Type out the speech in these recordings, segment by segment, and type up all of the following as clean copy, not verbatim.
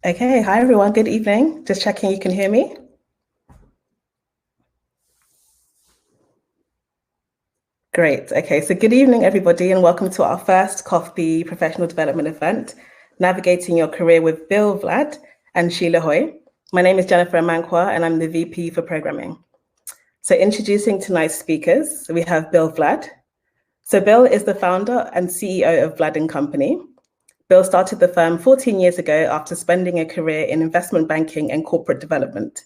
Okay, hi everyone, good evening. Just checking you can hear me. Great, okay, so good evening everybody and welcome to our first coffee professional development event, Navigating Your Career with Bill, Vlad and Sheila Hoy. My name is Jennifer Amankwa and I'm the VP for Programming. So introducing tonight's speakers, we have Bill Vlad. So Bill is the founder and CEO of Vlad & Company. Bill started the firm 14 years ago after spending a career in investment banking and corporate development.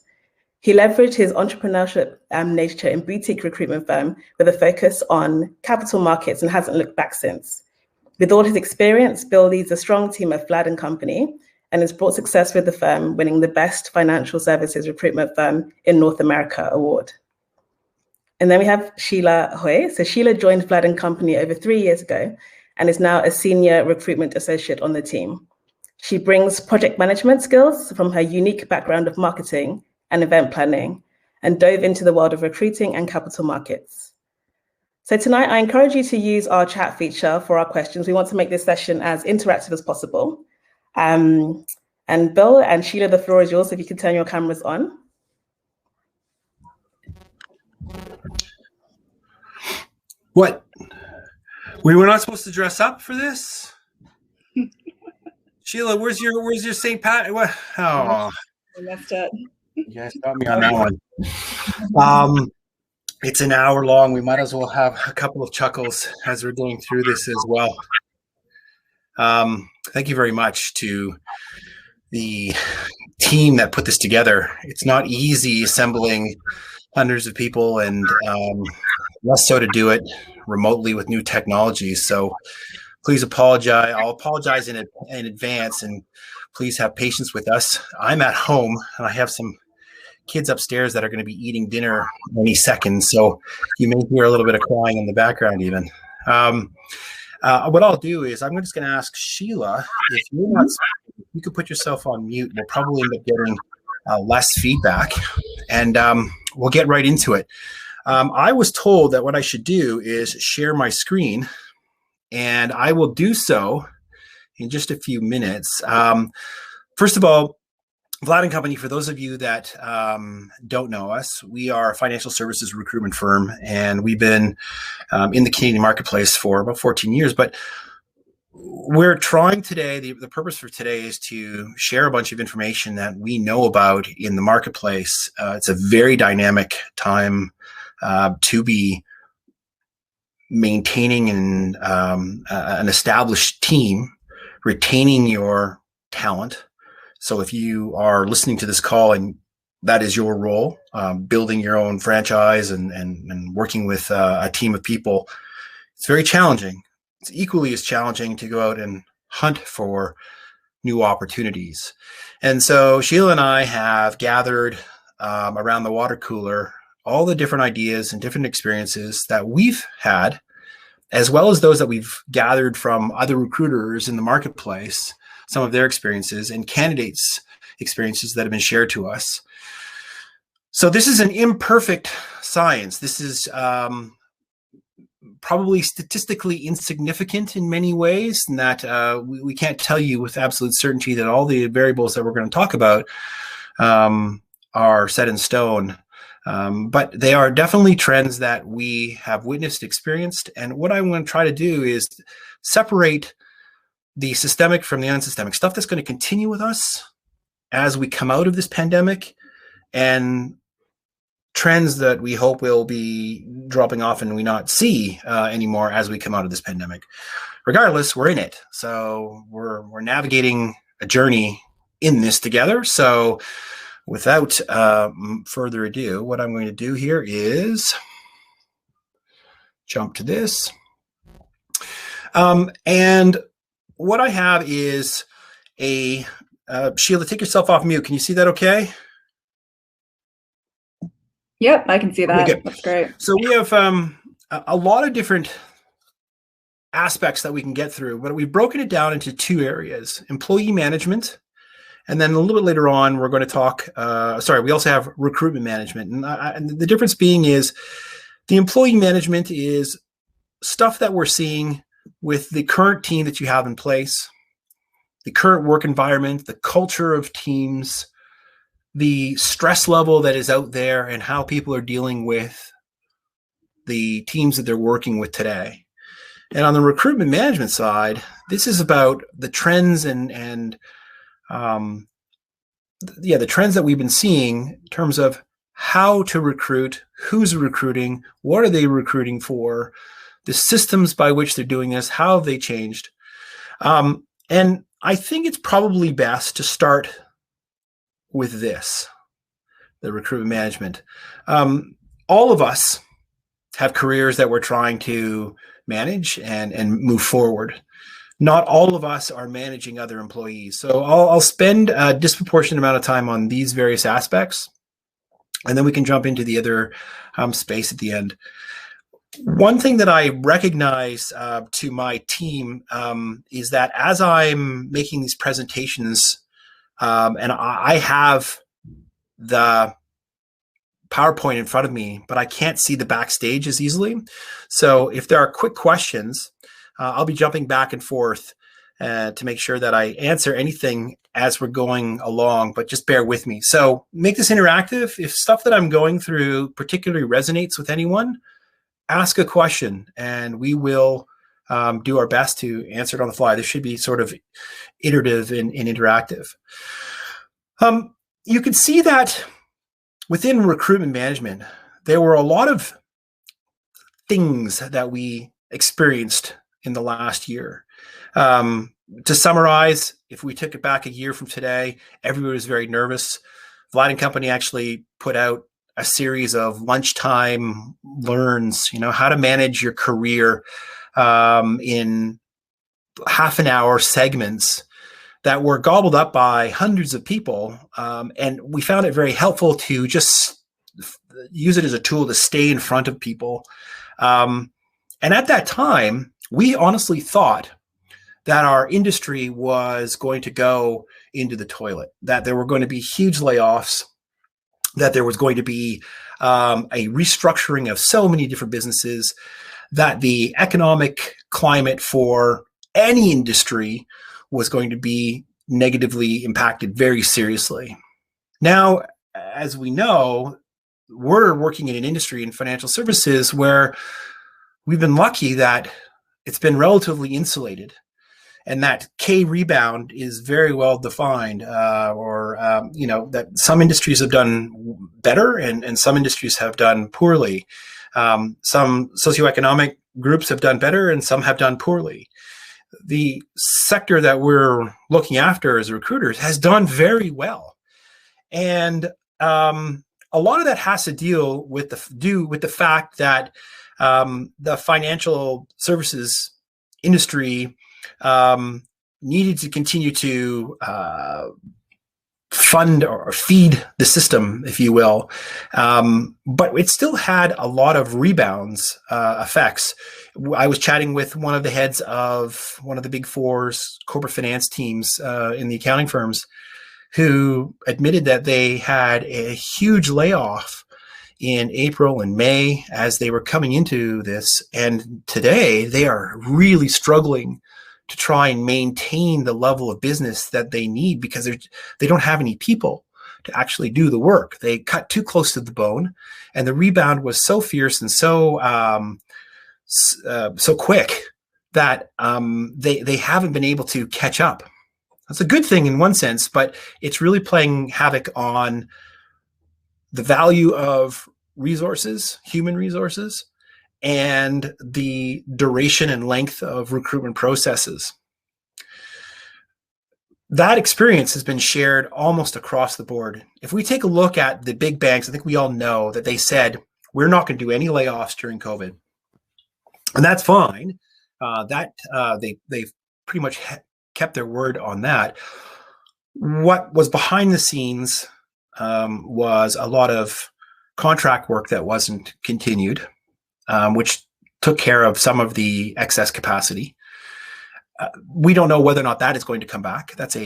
He leveraged his entrepreneurship nature in boutique recruitment firm with a focus on capital markets and hasn't looked back since. With all his experience, Bill leads a strong team of Vlad & Company and has brought success with the firm, winning the Best Financial Services Recruitment Firm in North America award. And then we have Sheila Hoy. So Sheila joined Vlad & Company over 3 years ago and is now a senior recruitment associate on the team. She brings project management skills from her unique background of marketing and event planning and dove into the world of recruiting and capital markets. So tonight, I encourage you to use our chat feature for our questions. We want to make this session as interactive as possible. And Bill and Sheila, the floor is yours, if you can turn your cameras on. What? We were not supposed to dress up for this? Sheila, where's your St. Pat? What? Oh, I messed up. you guys got me on that one. It's an hour long. We might as well have a couple of chuckles as we're going through this as well. Thank you very much to the team that put this together. It's not easy assembling hundreds of people, and less so to do it remotely with new technologies. So please apologize. I'll apologize in advance, and please have patience with us. I'm at home, and I have some kids upstairs that are going to be eating dinner any second, so you may hear a little bit of crying in the background even. What I'll do is I'm just going to ask Sheila, if you're not, you could put yourself on mute. We'll probably end up getting less feedback, and we'll get right into it. I was told that what I should do is share my screen, and I will do so in just a few minutes. First of all, Vlad and Company, for those of you that don't know us, we are a financial services recruitment firm, and we've been in the Canadian marketplace for about 14 years. But we're trying today, the purpose for today is to share a bunch of information that we know about in the marketplace. It's a very dynamic time to be maintaining an established team, retaining your talent. So if you are listening to this call and that is your role, building your own franchise and working with a team of people, it's very challenging. It's equally as challenging to go out and hunt for new opportunities. And so Sheila and I have gathered around the water cooler all the different ideas and different experiences that we've had, as well as those that we've gathered from other recruiters in the marketplace, some of their experiences and candidates' experiences that have been shared to us. So this is an imperfect science. This is probably statistically insignificant in many ways, in that we can't tell you with absolute certainty that all the variables that we're going to talk about are set in stone. But they are definitely trends that we have witnessed, experienced. And what I want to try to do is separate the systemic from the unsystemic, stuff that's going to continue with us as we come out of this pandemic, and trends that we hope will be dropping off and we not see anymore as we come out of this pandemic. Regardless, we're in it. So we're navigating a journey in this together. So without further ado, what I'm going to do here is jump to this. And what I have is a Sheila, take yourself off mute. Can you see that okay? Yep, I can see that. Okay, that's great. So we have a lot of different aspects that we can get through, but we've broken it down into two areas: employee management, and then a little bit later on, we're going to talk, we also have recruitment management. And the difference being is the employee management is stuff that we're seeing with the current team that you have in place, the current work environment, the culture of teams, the stress level that is out there, and how people are dealing with the teams that they're working with today. And on the recruitment management side, this is about the trends and the trends that we've been seeing in terms of how to recruit, who's recruiting, what are they recruiting for, the systems by which they're doing this, how have they changed. And I think it's probably best to start with this, the recruitment management. All of us have careers that we're trying to manage and move forward. Not all of us are managing other employees. So I'll spend a disproportionate amount of time on these various aspects, and then we can jump into the other space at the end. One thing that I recognize to my team is that as I'm making these presentations, and I have the PowerPoint in front of me, but I can't see the backstage as easily. So if there are quick questions, I'll be jumping back and forth to make sure that I answer anything as we're going along, but just bear with me. So make this interactive. If stuff that I'm going through particularly resonates with anyone, ask a question and we will do our best to answer it on the fly. This should be sort of iterative and interactive. You can see that within recruitment management, there were a lot of things that we experienced in the last year. To summarize, if we took it back a year from today, everybody was very nervous. Vlad and company actually put out a series of lunchtime learns, how to manage your career in half an hour segments that were gobbled up by hundreds of people. And we found it very helpful to just use it as a tool to stay in front of people. And at that time, we honestly thought that our industry was going to go into the toilet, that there were going to be huge layoffs, that there was going to be a restructuring of so many different businesses, that the economic climate for any industry was going to be negatively impacted very seriously. Now, as we know, we're working in an industry in financial services where we've been lucky that it's been relatively insulated, and that K rebound is very well defined, that some industries have done better and some industries have done poorly. Some socioeconomic groups have done better and some have done poorly. The sector that we're looking after as recruiters has done very well. And a lot of that has to do with the fact that the financial services industry needed to continue to fund or feed the system, if you will. But it still had a lot of rebounds effects. I was chatting with one of the heads of one of the Big Four's corporate finance teams in the accounting firms, who admitted that they had a huge layoff in April and May as they were coming into this. And today they are really struggling to try and maintain the level of business that they need, because they don't have any people to actually do the work. They cut too close to the bone, and the rebound was so fierce and so quick that they haven't been able to catch up. That's a good thing in one sense, but it's really playing havoc on the value of resources, human resources, and the duration and length of recruitment processes. That experience has been shared almost across the board. If we take a look at the big banks, I think we all know that they said, we're not going to do any layoffs during COVID. And that's fine. They've pretty much kept their word on that. What was behind the scenes was a lot of contract work that wasn't continued, which took care of some of the excess capacity. We don't know whether or not that is going to come back. That's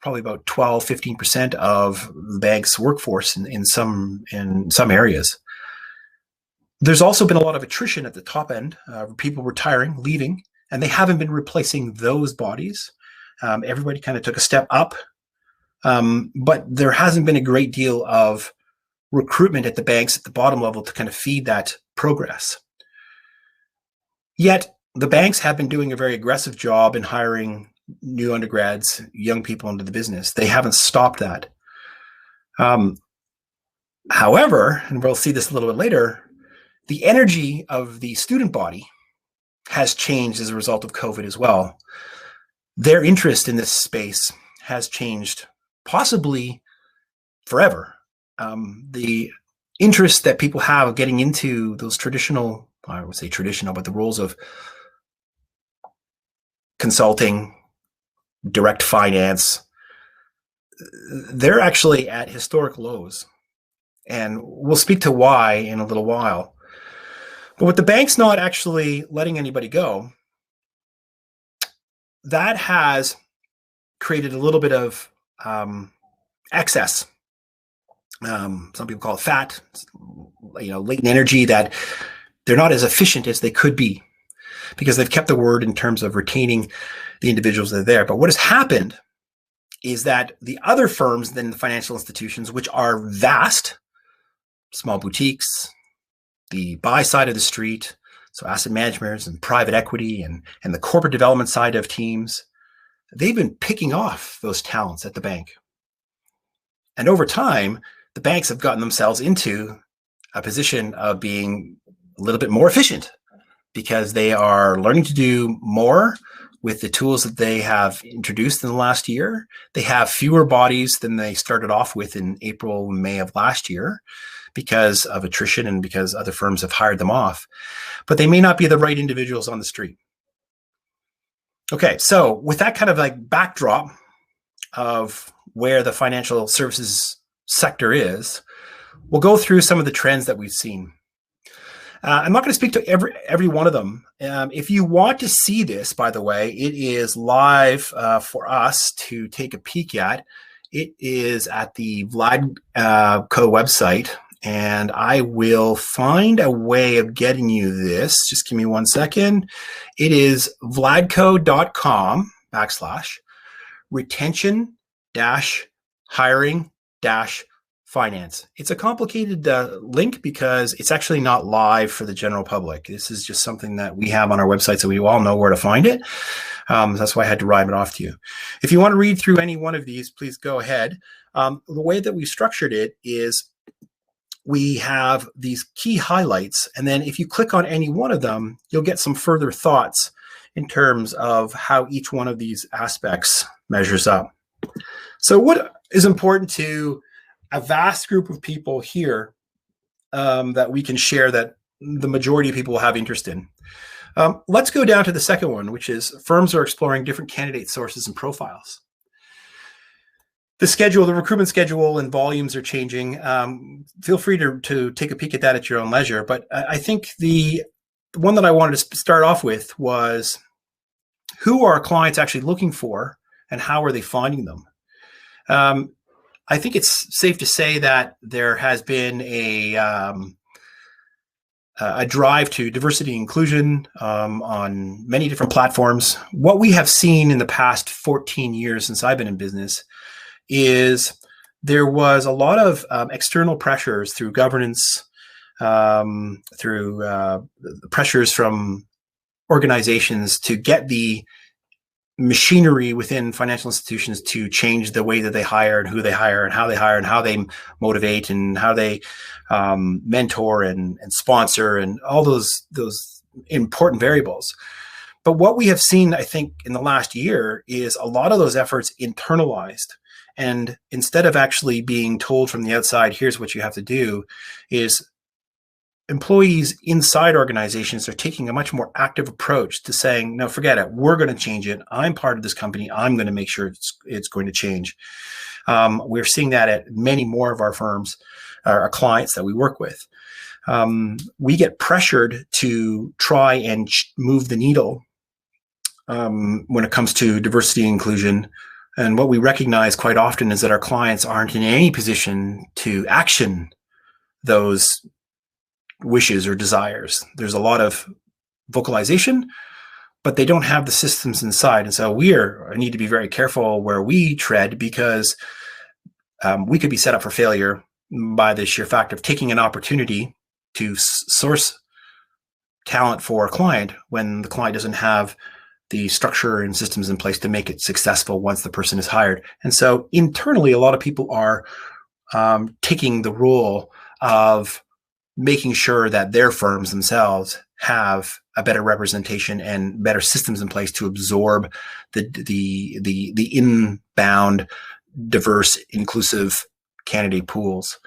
probably about 12-15% of the bank's workforce in some areas. There's also been a lot of attrition at the top end, people retiring, leaving, and they haven't been replacing those bodies. Everybody kind of took a step up, but there hasn't been a great deal of recruitment at the banks at the bottom level to kind of feed that progress. Yet the banks have been doing a very aggressive job in hiring new undergrads, young people into the business. They haven't stopped that. However, and we'll see this a little bit later, the energy of the student body has changed as a result of COVID as well. Their interest in this space has changed, possibly forever. The interest that people have of getting into those traditional, I would say traditional, but the roles of consulting, direct finance, they're actually at historic lows. And we'll speak to why in a little while. But with the banks not actually letting anybody go, that has created a little bit of excess. Some people call it fat, latent energy, that they're not as efficient as they could be because they've kept the word in terms of retaining the individuals that are there. But what has happened is that the other firms than the financial institutions, which are vast, small boutiques, the buy side of the street, so asset managers and private equity and the corporate development side of teams, they've been picking off those talents at the bank. And over time, the banks have gotten themselves into a position of being a little bit more efficient because they are learning to do more with the tools that they have introduced in the last year. They have fewer bodies than they started off with in April and May of last year because of attrition and because other firms have hired them off. But they may not be the right individuals on the street. Okay, so with that kind of like backdrop of where the financial services sector is, we'll go through some of the trends that we've seen. I'm not going to speak to every one of them. If you want to see this, by the way, it is live for us to take a peek at. It is at the Vlad Co website, and I will find a way of getting you this. Just give me 1 second. It is vladco.com/retention-hiring-finance. It's a complicated link because it's actually not live for the general public. This is just something that we have on our website, so we all know where to find it. That's why I had to rhyme it off to you. If you want to read through any one of these, please go ahead. The way that we structured it is we have these key highlights, and then if you click on any one of them, you'll get some further thoughts in terms of how each one of these aspects measures up. So what is important to a vast group of people here that we can share that the majority of people will have interest in? Let's go down to the second one, which is firms are exploring different candidate sources and profiles. The schedule, the recruitment schedule and volumes are changing. Feel free to take a peek at that at your own leisure. But I think the one that I wanted to start off with was, who are our clients actually looking for and how are they finding them? I think it's safe to say that there has been a drive to diversity and inclusion on many different platforms. What we have seen in the past 14 years since I've been in business is there was a lot of external pressures through governance, through pressures from organizations to get the machinery within financial institutions to change the way that they hire and who they hire and how they motivate and how they mentor and sponsor and all those important variables. But what we have seen, I think, in the last year is a lot of those efforts internalized. And instead of actually being told from the outside, here's what you have to do, is employees inside organizations are taking a much more active approach to saying, no, forget it. We're going to change it. I'm part of this company. I'm going to make sure it's going to change. We're seeing that at many more of our firms, our clients that we work with. We get pressured to try and move the needle when it comes to diversity and inclusion. And what we recognize quite often is that our clients aren't in any position to action those wishes or desires. There's a lot of vocalization, but they don't have the systems inside. And so we need to be very careful where we tread, because we could be set up for failure by the sheer fact of taking an opportunity to source talent for a client when the client doesn't have the structure and systems in place to make it successful once the person is hired. And so internally, a lot of people are taking the role of making sure that their firms themselves have a better representation and better systems in place to absorb the inbound, diverse, inclusive candidate pools.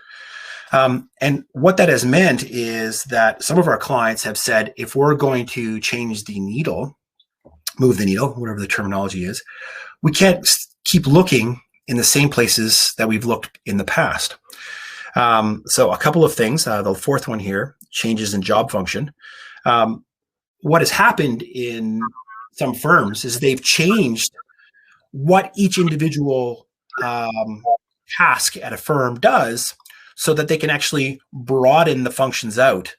And what that has meant is that some of our clients have said, if we're going to change the needle, move the needle, whatever the terminology is, we can't keep looking in the same places that we've looked in the past. So a couple of things. The fourth one here, changes in job function. What has happened in some firms is they've changed what each individual task at a firm does so that they can actually broaden the functions out,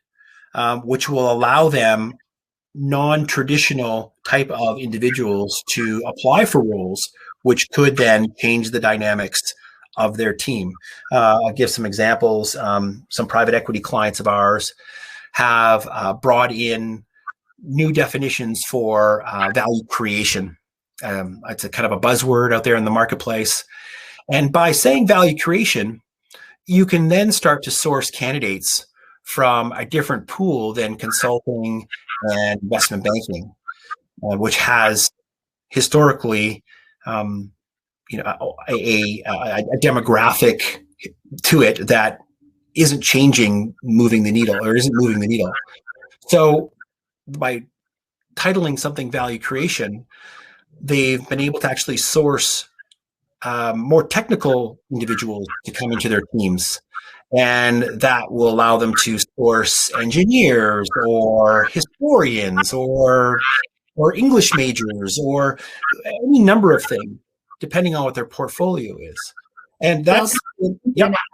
which will allow them non-traditional type of individuals to apply for roles, which could then change the dynamics of their team. I'll give some examples. Some private equity clients of ours have brought in new definitions for value creation. It's a kind of a buzzword out there in the marketplace. And by saying value creation, you can then start to source candidates from a different pool than consulting and investment banking, which has historically, a demographic to it that isn't moving the needle. So by titling something value creation, they've been able to actually source more technical individuals to come into their teams. And that will allow them to source engineers or historians or English majors or any number of things, depending on what their portfolio is. And that's, have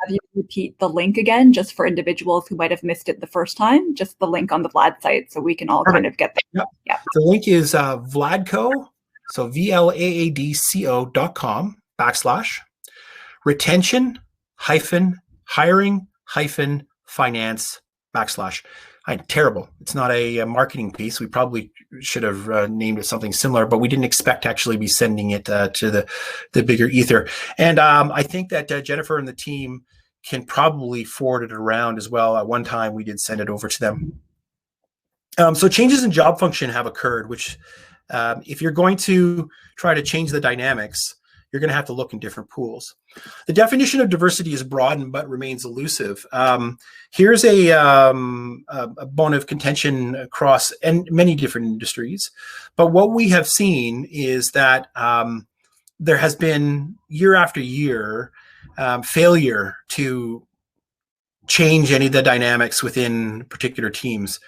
you repeat the link again, just for individuals who might have missed it the first time, just the link on the Vlad site so we can all kind of get there. Yeah. The link is Vladco, so VLAADCO.com/retention-hiring-finance/ terrible. It's not a marketing piece. We probably should have named it something similar, but we didn't expect to actually be sending it to the bigger ether. And I think that Jennifer and the team can probably forward it around as well. At one time, we did send it over to them. So changes in job function have occurred, which if you're going to try to change the dynamics, you're going to have to look in different pools. The definition of diversity is broadened but remains elusive. Here's a bone of contention across many different industries. But what we have seen is that there has been year after year failure to change any of the dynamics within particular teams.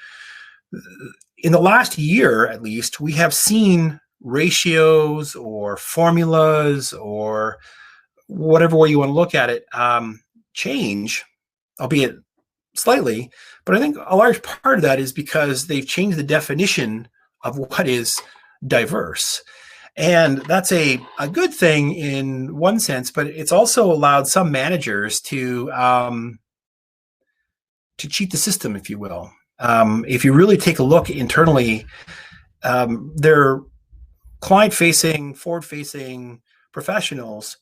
In the last year, at least, we have seen ratios or formulas or whatever way you want to look at it change, albeit slightly. But I think a large part of that is because they've changed the definition of what is diverse. And that's a good thing in one sense, but it's also allowed some managers to cheat the system, if you will. If you really take a look internally, their client-facing, forward-facing professionals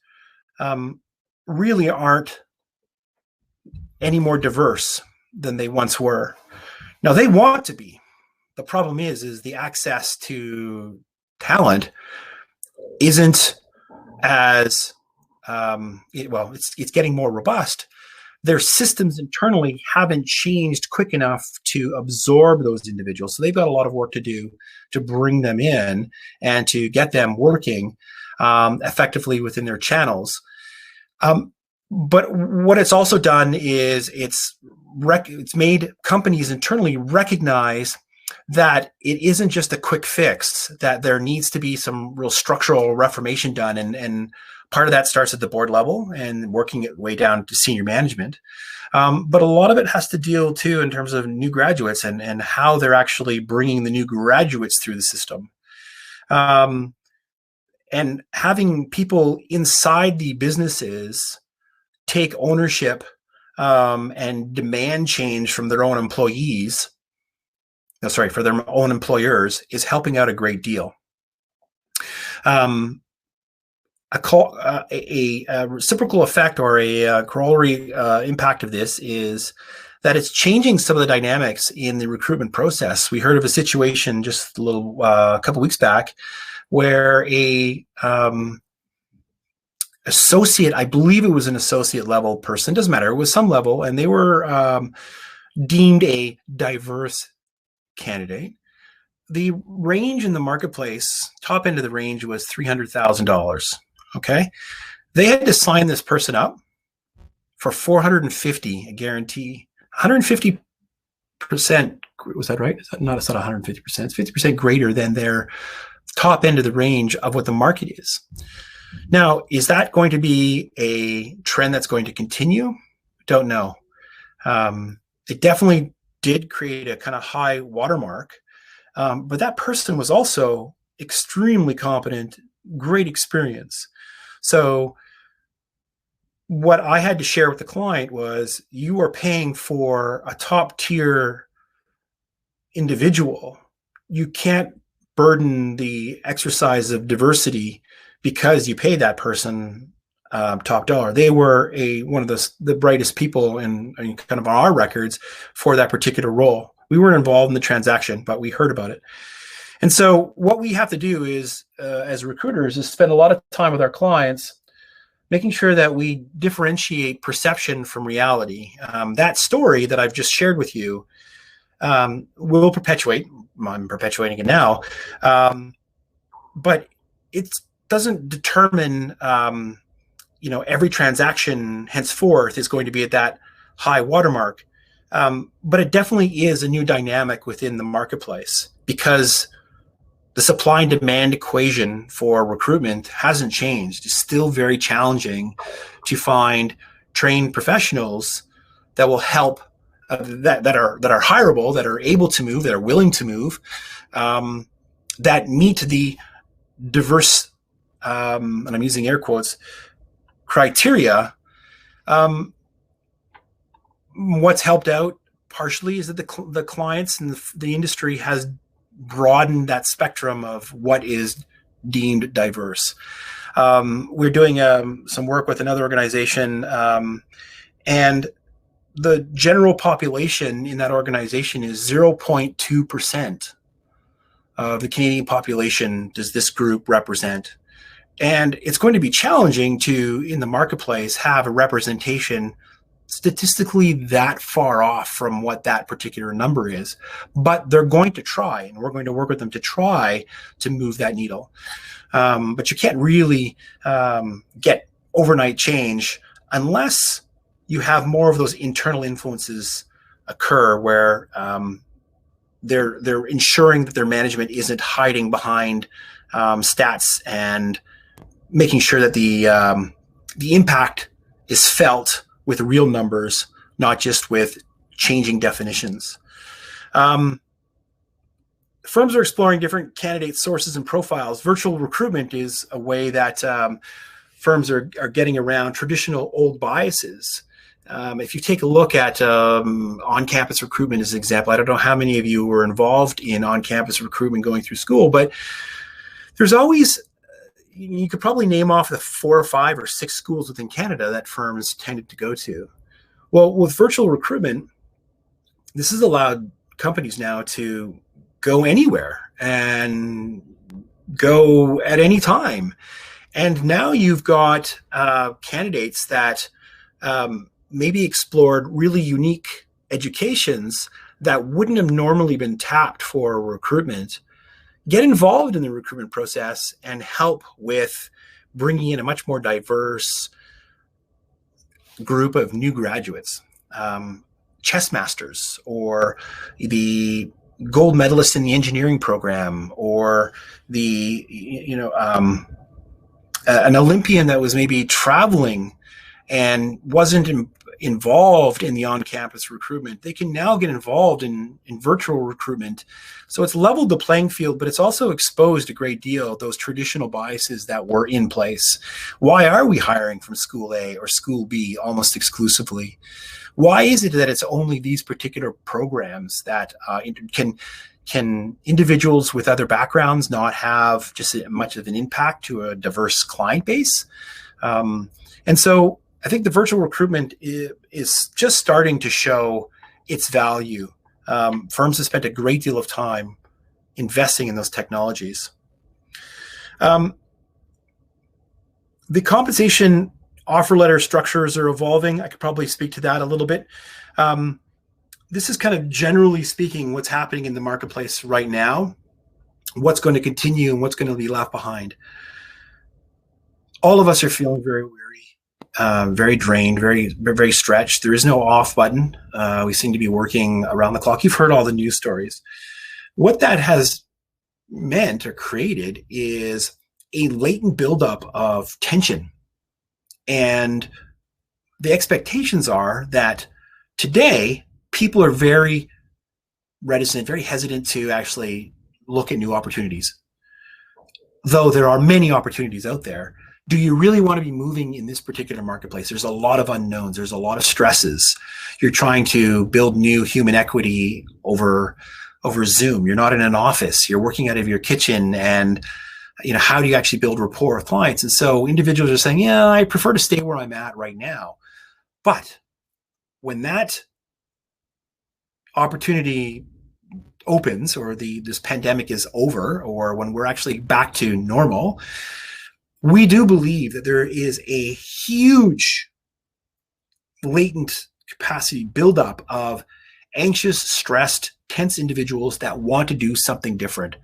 really aren't any more diverse than they once were. Now, they want to be. The problem is the access to talent isn't as it's getting more robust. Their systems internally haven't changed quick enough to absorb those individuals. So they've got a lot of work to do to bring them in and to get them working effectively within their channels. But what it's also done is it's made companies internally recognize that it isn't just a quick fix, that there needs to be some real structural reformation done. And part of that starts at the board level and working it way down to senior management. But a lot of it has to deal too in terms of new graduates and how they're actually bringing the new graduates through the system. And having people inside the businesses take ownership and demand change from their own employees, for their own employers, is helping out a great deal. A reciprocal effect or a corollary impact of this is that it's changing some of the dynamics in the recruitment process. We heard of a situation just a couple weeks back where a associate, I believe it was an associate level person, doesn't matter, it was some level, and they were deemed a diverse candidate. The range in the marketplace, top end of the range, was $300,000. Okay, they had to sign this person up for 450, a guarantee, 150%. Was that right? It's not 150%. It's 50% greater than their top end of the range of what the market is. Now, is that going to be a trend that's going to continue? Don't know. It definitely did create a kind of high watermark, but that person was also extremely competent, great experience. So what I had to share with the client was, you are paying for a top tier individual you can't burden the exercise of diversity because you pay that person top dollar. They were one of the brightest people in kind of our records for that particular role. We weren't involved in the transaction, but we heard about it. And so what we have to do is, as recruiters, is spend a lot of time with our clients, making sure that we differentiate perception from reality. That story that I've just shared with you will perpetuate. I'm perpetuating it now, but it doesn't determine, every transaction henceforth is going to be at that high watermark. But it definitely is a new dynamic within the marketplace, because the supply and demand equation for recruitment hasn't changed. It's still very challenging to find trained professionals that will help, that are hireable, that are able to move, that are willing to move, that meet the diverse, and I'm using air quotes, criteria. What's helped out partially is that the clients and the industry has broadened that spectrum of what is deemed diverse. We're doing some work with another organization, and the general population in that organization is 0.2% of the Canadian population does this group represent. And it's going to be challenging to, in the marketplace, have a representation statistically that far off from what that particular number is, but they're going to try, and we're going to work with them to try to move that needle. But you can't really get overnight change unless you have more of those internal influences occur, where they're ensuring that their management isn't hiding behind stats and making sure that the impact is felt with real numbers, not just with changing definitions. Firms are exploring different candidate sources and profiles. Virtual recruitment is a way that firms are getting around traditional old biases. If you take a look at on-campus recruitment as an example, I don't know how many of you were involved in on-campus recruitment going through school, but there's always, you could probably name off the 4 or 5 or 6 schools within Canada that firms tended to go to. Well, with virtual recruitment, this has allowed companies now to go anywhere and go at any time. And now you've got candidates that maybe explored really unique educations that wouldn't have normally been tapped for recruitment, get involved in the recruitment process and help with bringing in a much more diverse group of new graduates, chess masters, or the gold medalist in the engineering program, or an Olympian that was maybe traveling and wasn't involved in the on-campus recruitment. They can now get involved in virtual recruitment. So it's leveled the playing field, but it's also exposed a great deal of those traditional biases that were in place. Why are we hiring from school A or school B almost exclusively? Why is it that it's only these particular programs that can individuals with other backgrounds not have just much of an impact to a diverse client base? And so I think the virtual recruitment is just starting to show its value. Firms have spent a great deal of time investing in those technologies. The compensation offer letter structures are evolving. I could probably speak to that a little bit. This is kind of generally speaking what's happening in the marketplace right now, what's going to continue and what's going to be left behind. All of us are feeling very weary. Very drained, very stretched. There is no off button. We seem to be working around the clock. You've heard all the news stories. What that has meant or created is a latent buildup of tension. And the expectations are that today, people are very reticent, very hesitant to actually look at new opportunities. Though there are many opportunities out there, do you really want to be moving in this particular marketplace? There's a lot of unknowns. There's a lot of stresses. You're trying to build new human equity over over Zoom. You're not in an office. You're working out of your kitchen, and how do you actually build rapport with clients? And so individuals are saying, yeah, I prefer to stay where I'm at right now. But when that opportunity opens, or this pandemic is over, or when we're actually back to normal, we do believe that there is a huge latent capacity buildup of anxious, stressed, tense individuals that want to do something different,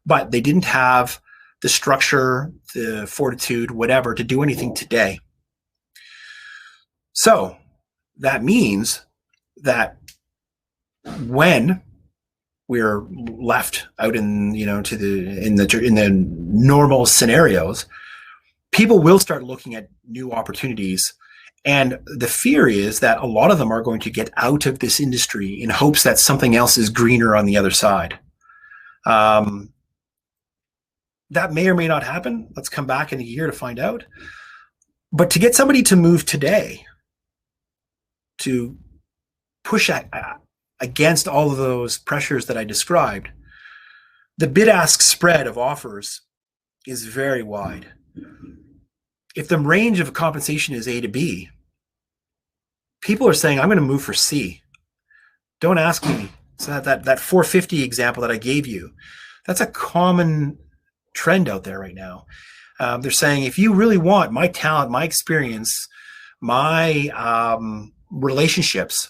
but they didn't have the structure, the fortitude, whatever, to do anything today. So that means that when we're left out in the normal scenarios, people will start looking at new opportunities. And the fear is that a lot of them are going to get out of this industry in hopes that something else is greener on the other side. That may or may not happen. Let's come back in a year to find out. But to get somebody to move today, to push against all of those pressures that I described, the bid-ask spread of offers is very wide. If the range of compensation is A to B, people are saying, I'm going to move for C. Don't ask me. So that 450 example that I gave you, that's a common trend out there right now. They're saying, if you really want my talent, my experience, my relationships,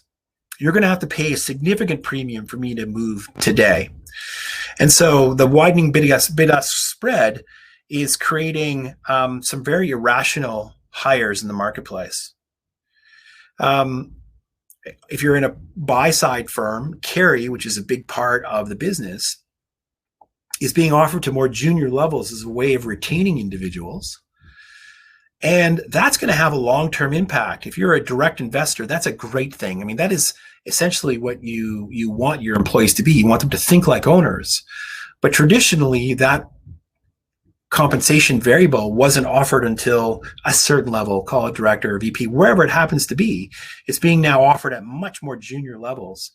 you're going to have to pay a significant premium for me to move today. And so the widening bid-ask spread is creating some very irrational hires in the marketplace. If you're in a buy-side firm, carry, which is a big part of the business, is being offered to more junior levels as a way of retaining individuals. And that's going to have a long-term impact. If you're a direct investor, that's a great thing. I mean, that is essentially what you want your employees to be. You want them to think like owners. But traditionally, that compensation variable wasn't offered until a certain level, call it director or VP, wherever it happens to be. It's being now offered at much more junior levels.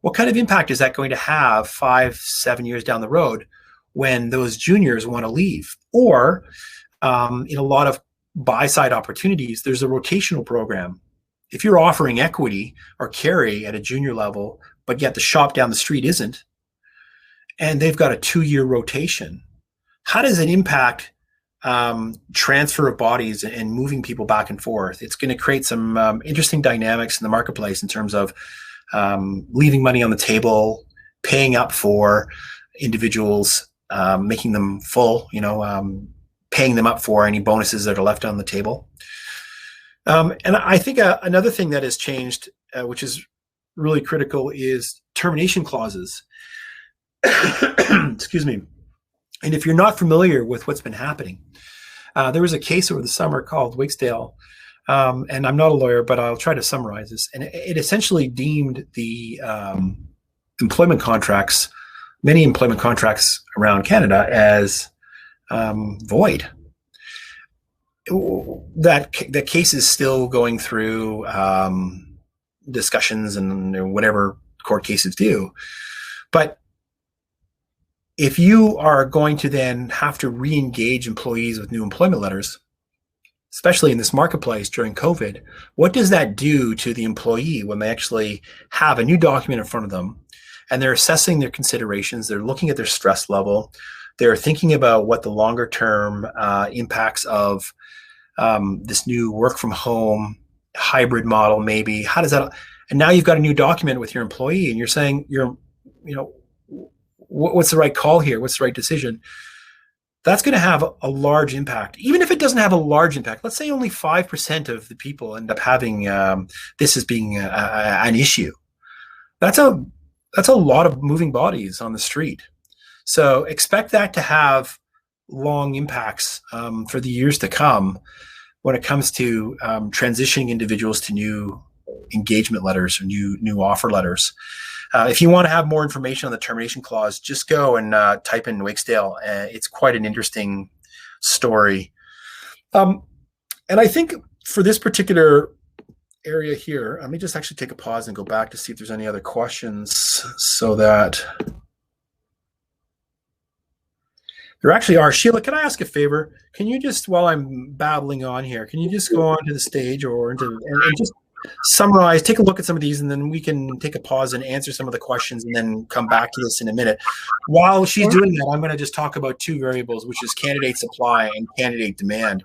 What kind of impact is that going to have 5-7 years down the road when those juniors want to leave? Or in a lot of buy-side opportunities, there's a rotational program. If you're offering equity or carry at a junior level, but yet the shop down the street isn't, and they've got a 2-year rotation, how does it impact transfer of bodies and moving people back and forth? It's going to create some interesting dynamics in the marketplace in terms of leaving money on the table, paying up for individuals, making them full, paying them up for any bonuses that are left on the table. And I think another thing that has changed, which is really critical, is termination clauses. Excuse me. And if you're not familiar with what's been happening, there was a case over the summer called Wigsdale, and I'm not a lawyer, but I'll try to summarize this. And it essentially deemed the employment contracts, many employment contracts around Canada, as void. That case is still going through discussions and whatever court cases do. But if you are going to then have to re-engage employees with new employment letters, especially in this marketplace during COVID, what does that do to the employee when they actually have a new document in front of them and they're assessing their considerations, they're looking at their stress level, they're thinking about what the longer term impacts of this new work from home hybrid model maybe, how does that, and now you've got a new document with your employee and you're saying, what's the right call here? What's the right decision? That's going to have a large impact. Even if it doesn't have a large impact, let's say only 5% of the people end up having this as being an issue. That's a lot of moving bodies on the street. So expect that to have long impacts for the years to come when it comes to transitioning individuals to new engagement letters or new offer letters. If you want to have more information on the termination clause, just go and type in Wigsdale. It's quite an interesting story. And I think for this particular area here, let me just actually take a pause and go back to see if there's any other questions so that There actually are. Sheila, can I ask a favor? Can you just, while I'm babbling on here, can you just go onto the stage or and just summarize, take a look at some of these, and then we can take a pause and answer some of the questions and then come back to this in a minute. While she's doing that, I'm going to just talk about two variables, which is candidate supply and candidate demand.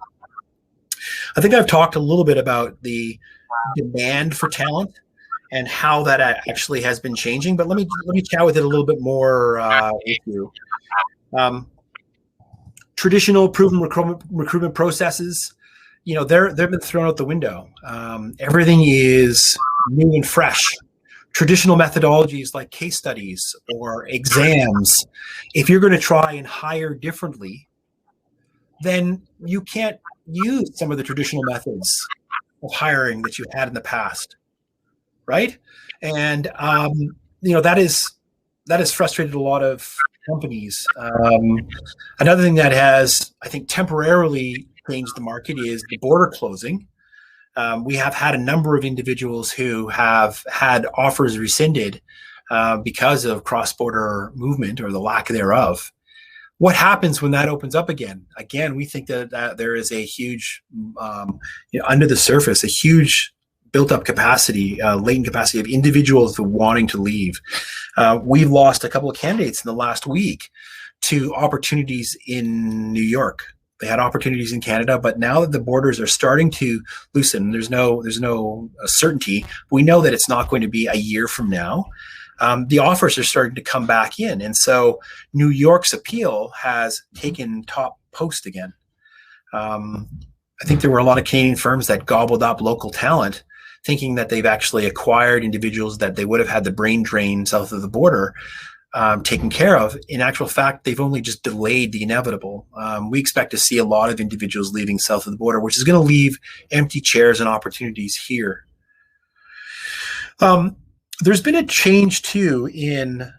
I think I've talked a little bit about the demand for talent and how that actually has been changing, but let me chat with it a little bit more with you. Traditional proven recruitment processes, they've been thrown out the window. Everything is new and fresh. Traditional methodologies like case studies or exams, if you're going to try and hire differently, then you can't use some of the traditional methods of hiring that you had in the past, right? And that has frustrated a lot of companies. Another thing that has, I think, temporarily changed the market is the border closing. We have had a number of individuals who have had offers rescinded because of cross-border movement or the lack thereof. What happens when that opens up again? Again, we think that there is a huge, under the surface, a huge built-up capacity, latent capacity of individuals wanting to leave. We've lost a couple of candidates in the last week to opportunities in New York. They had opportunities in Canada, but now that the borders are starting to loosen, there's no certainty. We know that it's not going to be a year from now. The offers are starting to come back in. And so New York's appeal has taken top post again. I think there were a lot of Canadian firms that gobbled up local talent, thinking that they've actually acquired individuals that they would have had the brain drain south of the border taken care of. In actual fact, they've only just delayed the inevitable. We expect to see a lot of individuals leaving south of the border, which is going to leave empty chairs and opportunities here. There's been a change, too, in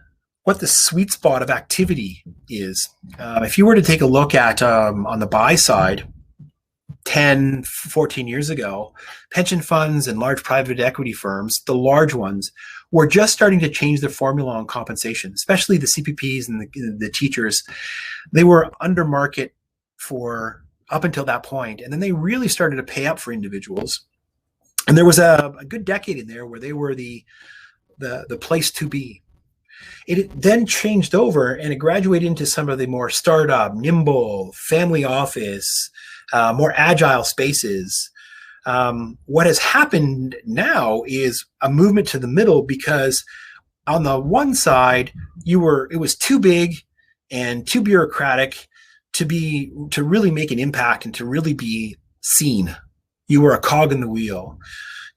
what the sweet spot of activity is. If you were to take a look at on the buy side, 10, 14 years ago, pension funds and large private equity firms, the large ones, were just starting to change their formula on compensation, especially the CPPs and the teachers. They were under market for up until that point, and then they really started to pay up for individuals. And there was a good decade in there where they were the place to be. It then changed over and it graduated into some of the more startup, nimble, family office, more agile spaces. What has happened now is a movement to the middle, because on the one side, it was too big and too bureaucratic to really make an impact and to really be seen. You were a cog in the wheel.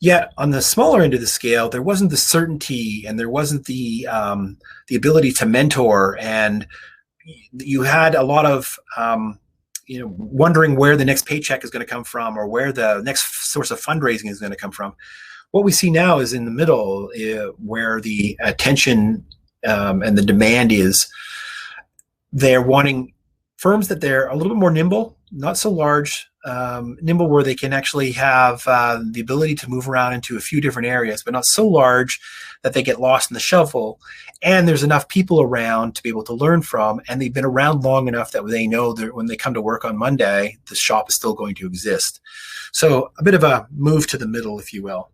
Yet on the smaller end of the scale, there wasn't the certainty and there wasn't the ability to mentor, and you had a lot of wondering where the next paycheck is going to come from or where the next source of fundraising is going to come from. What we see now is in the middle, where the attention and the demand is. They're wanting firms that they're a little bit more nimble, not so large, nimble where they can actually have the ability to move around into a few different areas, but not so large that they get lost in the shuffle. And there's enough people around to be able to learn from, and they've been around long enough that they know that when they come to work on Monday, the shop is still going to exist. So a bit of a move to the middle, if you will.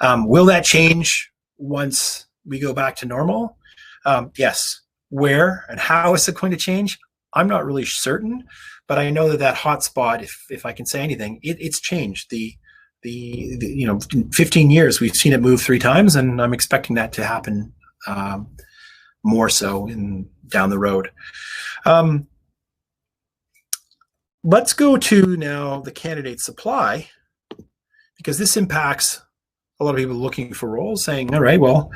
Will that change once we go back to normal? Yes. Where and how is it going to change? I'm not really certain, but I know that hot spot, if I can say anything, it's changed. The 15 years we've seen it move 3 times, and I'm expecting that to happen more so down the road. Let's go to now the candidate supply, because this impacts a lot of people looking for roles, saying, all right, well,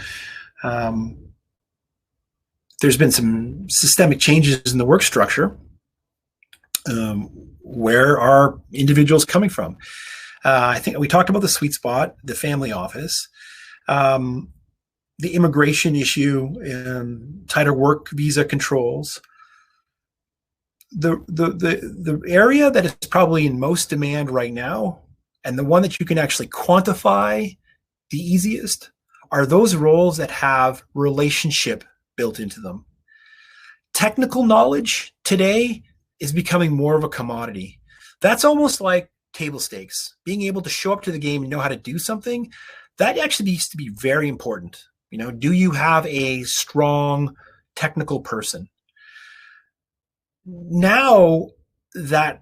there's been some systemic changes in the work structure. Where are individuals coming from? I think we talked about the sweet spot, the family office, the immigration issue, tighter work visa controls. The area that is probably in most demand right now, and the one that you can actually quantify the easiest, are those roles that have relationship built into them. Technical knowledge today is becoming more of a commodity. That's almost like table stakes. Being able to show up to the game and know how to do something, that actually used to be very important. Do you have a strong technical person? Now that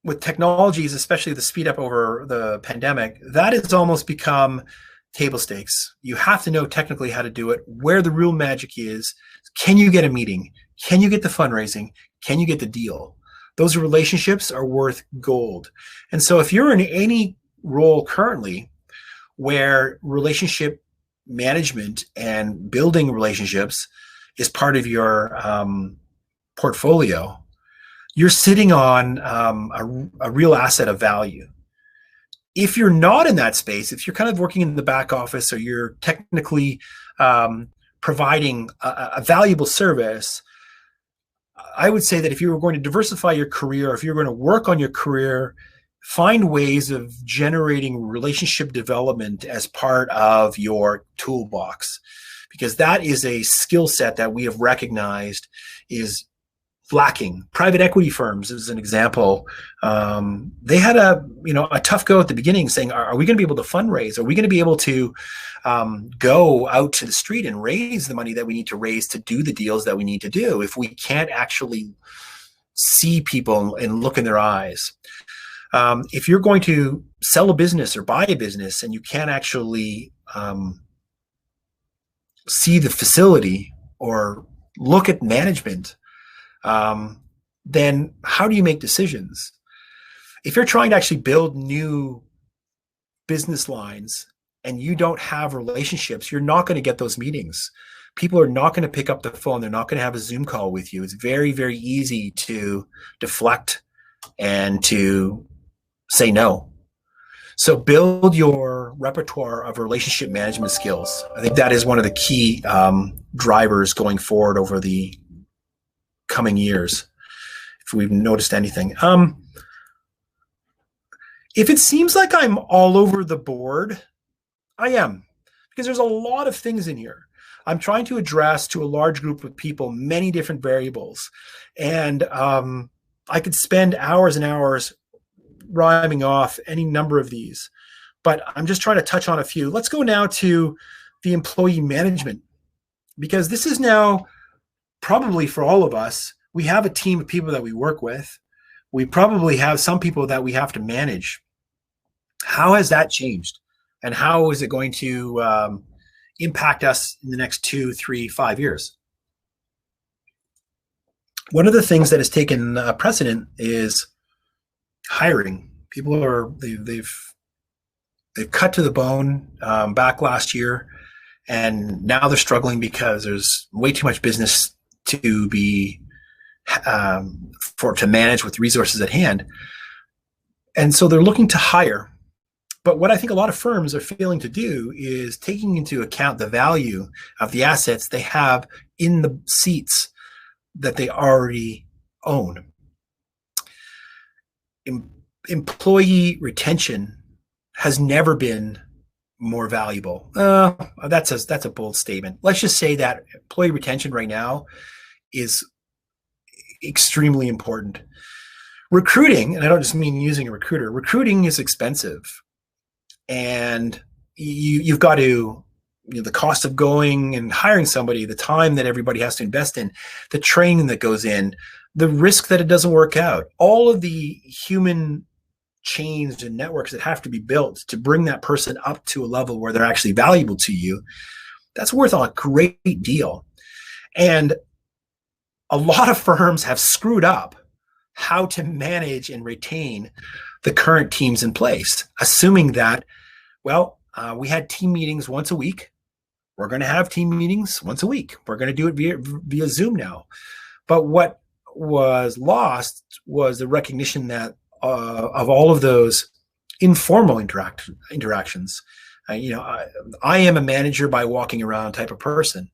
with technologies, especially the speed up over the pandemic, that has almost become table stakes. You have to know technically how to do it, where the real magic is. Can you get a meeting? Can you get the fundraising? Can you get the deal? Those relationships are worth gold. And so if you're in any role currently where relationship management and building relationships is part of your portfolio, you're sitting on a real asset of value. If you're not in that space, if you're kind of working in the back office or you're technically providing a valuable service, I would say that if you were going to diversify your career, if you're going to work on your career, find ways of generating relationship development as part of your toolbox, because that is a skill set that we have recognized is lacking. Private equity firms, as an example, they had a tough go at the beginning, saying, "Are we going to be able to fundraise? Are we going to be able to go out to the street and raise the money that we need to raise to do the deals that we need to do if we can't actually see people and look in their eyes?" If you're going to sell a business or buy a business and you can't actually see the facility or look at management, then how do you make decisions? If you're trying to actually build new business lines and you don't have relationships, you're not going to get those meetings. People are not going to pick up the phone. They're not going to have a Zoom call with you. It's very, very easy to deflect and to say no. So build your repertoire of relationship management skills. I think that is one of the key drivers going forward over the coming years, if we've noticed anything. If it seems like I'm all over the board, I am, because there's a lot of things in here. I'm trying to address to a large group of people many different variables, and I could spend hours and hours rhyming off any number of these, but I'm just trying to touch on a few. Let's go now to the employee management, because this is now probably for all of us. We have a team of people that we work with. We probably have some people that we have to manage. How has that changed? And how is it going to impact us in the next 2, 3, 5 years? One of the things that has taken precedent is hiring. People are they've cut to the bone back last year, and now they're struggling because there's way too much business to be to manage with resources at hand, and so they're looking to hire. But what I think a lot of firms are failing to do is taking into account the value of the assets they have in the seats that they already own. Employee retention has never been more valuable. That's a bold statement. Let's just say that employee retention right now is extremely important. Recruiting, and I don't just mean using a recruiter, recruiting is expensive. And you've got to, the cost of going and hiring somebody, the time that everybody has to invest in, the training that goes in, the risk that it doesn't work out, all of the human chains and networks that have to be built to bring that person up to a level where they're actually valuable to you, that's worth a great deal. And a lot of firms have screwed up how to manage and retain the current teams in place, assuming that, we had team meetings once a week. We're going to have team meetings once a week. We're going to do it via Zoom now. But what was lost was the recognition that of all of those informal interactions. I am a manager by walking around type of person.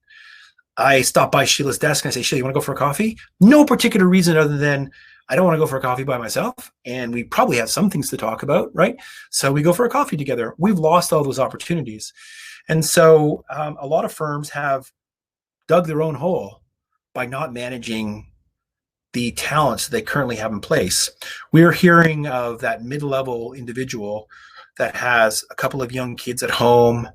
I stop by Sheila's desk and I say, "Sheila, you want to go for a coffee?" No particular reason other than I don't want to go for a coffee by myself, and we probably have some things to talk about, right? So we go for a coffee together. We've lost all those opportunities. And so a lot of firms have dug their own hole by not managing the talents they currently have in place. We're hearing of that mid-level individual that has a couple of young kids at home,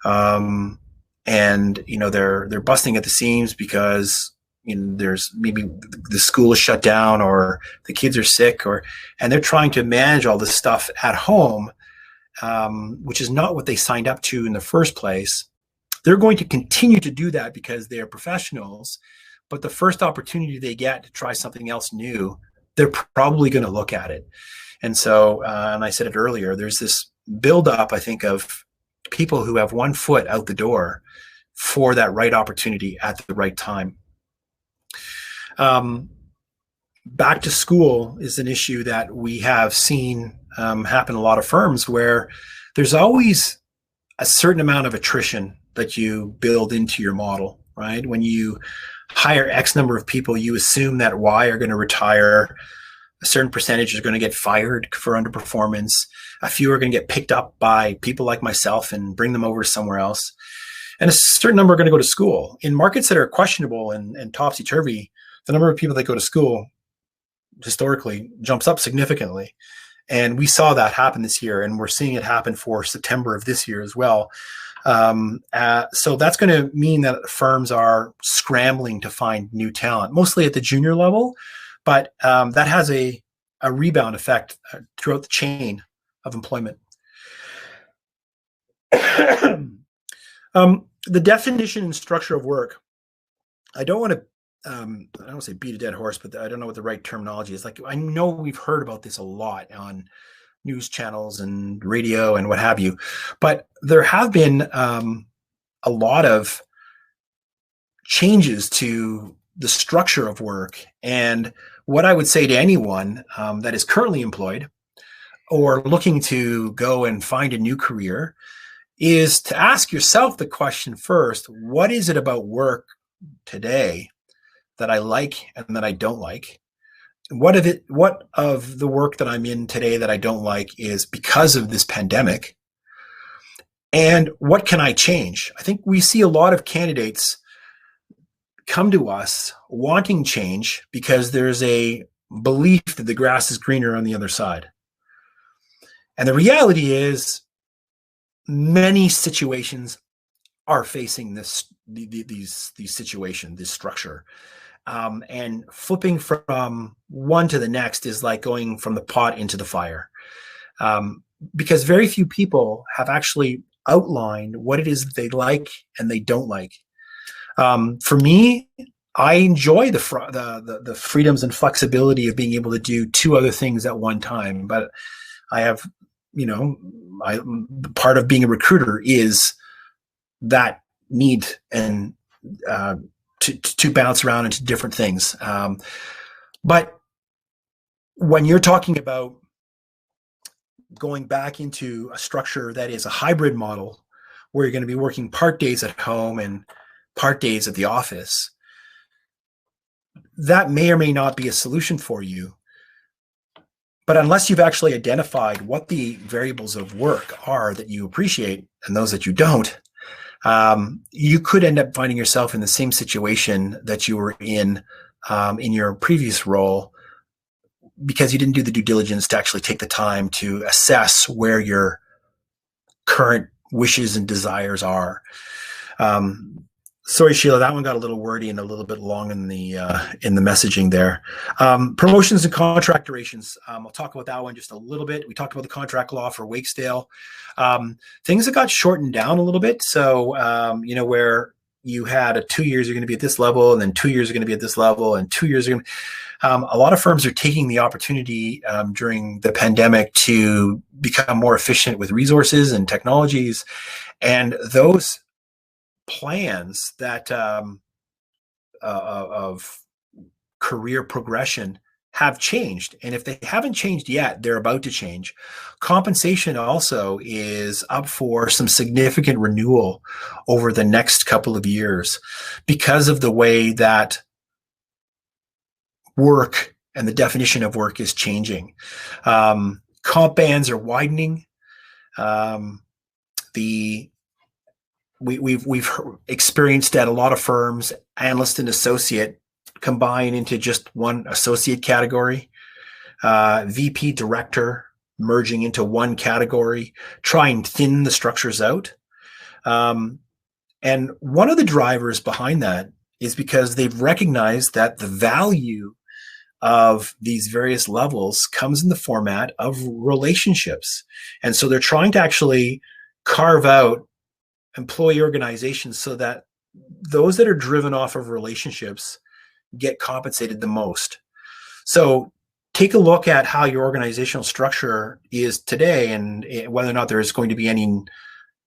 and they're busting at the seams because there's maybe the school is shut down or the kids are sick, and they're trying to manage all this stuff at home, which is not what they signed up to in the first place. They're going to continue to do that because they're professionals, but the first opportunity they get to try something else new, they're probably going to look at it. And so, and I said it earlier, there's this buildup, I think, of people who have one foot out the door for that right opportunity at the right time. Back to school is an issue that we have seen happen in a lot of firms, where there's always a certain amount of attrition that you build into your model, right? When you hire X number of people, you assume that Y are going to retire, a certain percentage is going to get fired for underperformance, a few are going to get picked up by people like myself and bring them over somewhere else, and a certain number are going to go to school. In markets that are questionable and topsy-turvy, the number of people that go to school historically jumps up significantly. And we saw that happen this year, and we're seeing it happen for September of this year as well. So that's going to mean that firms are scrambling to find new talent, mostly at the junior level, but that has a rebound effect throughout the chain of employment. The definition and structure of work, I don't want to I don't say beat a dead horse, but I don't know what the right terminology is. Like, I know we've heard about this a lot on news channels and radio and what have you, but there have been a lot of changes to the structure of work. And what I would say to anyone that is currently employed or looking to go and find a new career is to ask yourself the question first: what is it about work today that I like and that I don't like? What of the work that I'm in today that I don't like is because of this pandemic? And what can I change? I think we see a lot of candidates come to us wanting change because there's a belief that the grass is greener on the other side. And the reality is, many situations are facing these situations, this structure. And flipping from one to the next is like going from the pot into the fire, because very few people have actually outlined what it is that they like and they don't like. For me, I enjoy the freedoms and flexibility of being able to do two other things at one time. But I have, part of being a recruiter is that need and to bounce around into different things. But when you're talking about going back into a structure that is a hybrid model, where you're going to be working part days at home and part days at the office, that may or may not be a solution for you. But unless you've actually identified what the variables of work are that you appreciate and those that you don't, you could end up finding yourself in the same situation that you were in your previous role, because you didn't do the due diligence to actually take the time to assess where your current wishes and desires are. Sorry, Sheila, that one got a little wordy and a little bit long in the messaging there. Promotions and contract durations. I'll talk about that one just a little bit. We talked about the contract law for Wakesdale. Things that got shortened down a little bit. So, where you had 2 years, you're going to be at this level, and then 2 years are going to be at this level, and 2 years are going to a lot of firms are taking the opportunity during the pandemic to become more efficient with resources and technologies. And those plans that of career progression have changed. And if they haven't changed yet, they're about to change. Compensation also is up for some significant renewal over the next couple of years because of the way that work and the definition of work is changing. Comp bands are widening. We've experienced at a lot of firms, analyst and associate combine into just one associate category, VP director merging into one category, try and thin the structures out. And one of the drivers behind that is because they've recognized that the value of these various levels comes in the format of relationships. And so they're trying to actually carve out employee organizations so that those that are driven off of relationships get compensated the most. So take a look at how your organizational structure is today and whether or not there is going to be any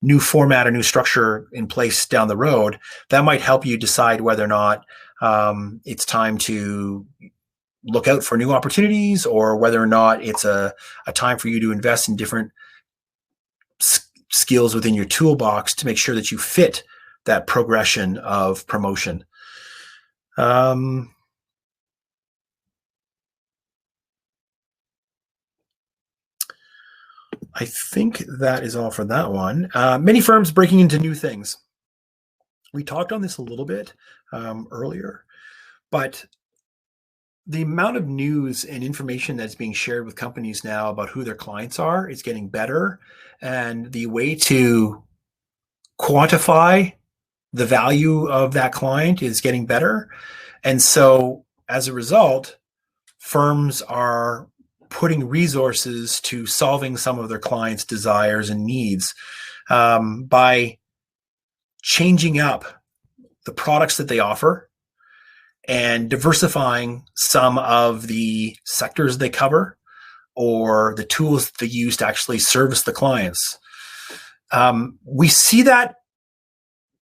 new format or new structure in place down the road. That might help you decide whether or not it's time to look out for new opportunities, or whether or not it's a time for you to invest in different skills within your toolbox to make sure that you fit that progression of promotion. I think that is all for that one. Many firms breaking into new things. We talked on this a little bit earlier, but the amount of news and information that's being shared with companies now about who their clients are is getting better, and the way to quantify the value of that client is getting better. And so as a result, firms are putting resources to solving some of their clients' desires and needs by changing up the products that they offer and diversifying some of the sectors they cover or the tools that they use to actually service the clients. We see that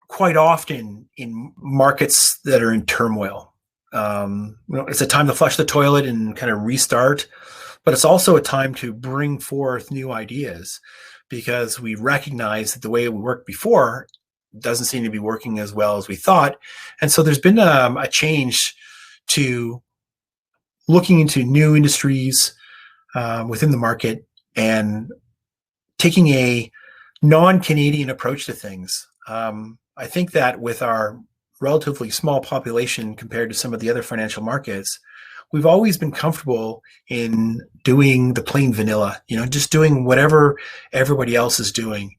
quite often in markets that are in turmoil. It's a time to flush the toilet and kind of restart, but it's also a time to bring forth new ideas, because we recognize that the way we worked before doesn't seem to be working as well as we thought. And so there's been a change to looking into new industries within the market and taking a non-Canadian approach to things. I think that with our relatively small population compared to some of the other financial markets, we've always been comfortable in doing the plain vanilla, just doing whatever everybody else is doing.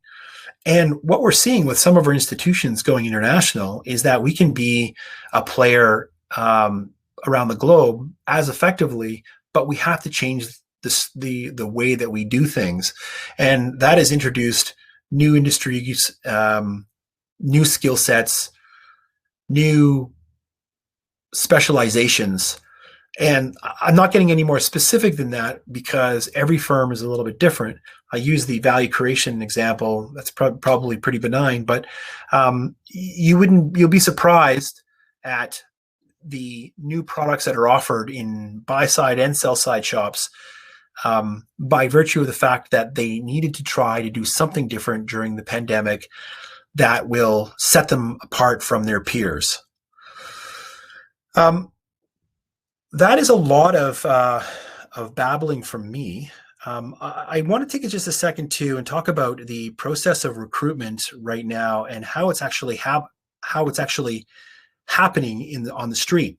And what we're seeing with some of our institutions going international is that we can be a player around the globe as effectively, but we have to change the way that we do things. And that has introduced new industries, new skill sets, new specializations. And I'm not getting any more specific than that because every firm is a little bit different. I use the value creation example. That's probably pretty benign, but you'll be surprised at the new products that are offered in buy side and sell side shops by virtue of the fact that they needed to try to do something different during the pandemic that will set them apart from their peers. That is a lot of babbling from me. I want to take just a second too and talk about the process of recruitment right now and how it's actually happening on the street.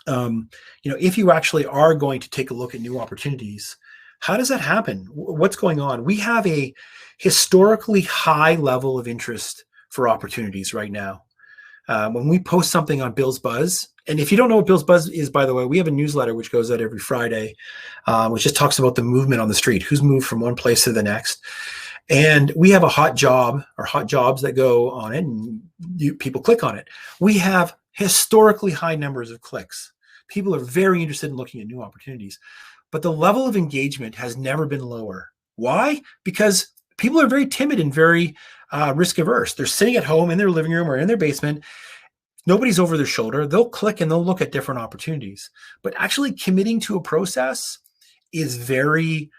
If you actually are going to take a look at new opportunities, how does that happen? What's going on? We have a historically high level of interest for opportunities right now. When we post something on Bill's Buzz, and if you don't know what Bill's Buzz is, by the way, we have a newsletter which goes out every Friday, which just talks about the movement on the street, who's moved from one place to the next. And we have a hot job or hot jobs that go on it, and people click on it. We have historically high numbers of clicks. People are very interested in looking at new opportunities, but the level of engagement has never been lower. Why? Because people are very timid and very risk averse. They're sitting at home in their living room or in their basement. Nobody's over their shoulder. They'll click and they'll look at different opportunities. But actually committing to a process is very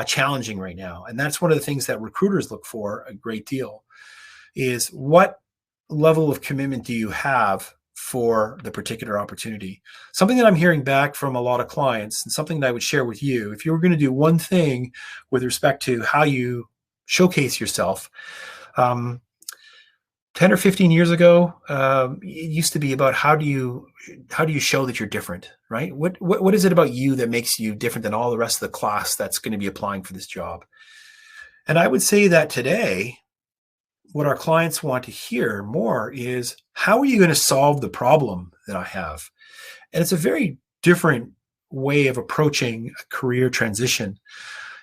challenging right now. And that's one of the things that recruiters look for a great deal, is what level of commitment do you have for the particular opportunity? Something that I'm hearing back from a lot of clients, and something that I would share with you, if you were going to do one thing with respect to how you showcase yourself, 10 or 15 years ago, it used to be about how do you show that you're different, right? What is it about you that makes you different than all the rest of the class that's going to be applying for this job? And I would say that today, what our clients want to hear more is, how are you going to solve the problem that I have? And it's a very different way of approaching a career transition.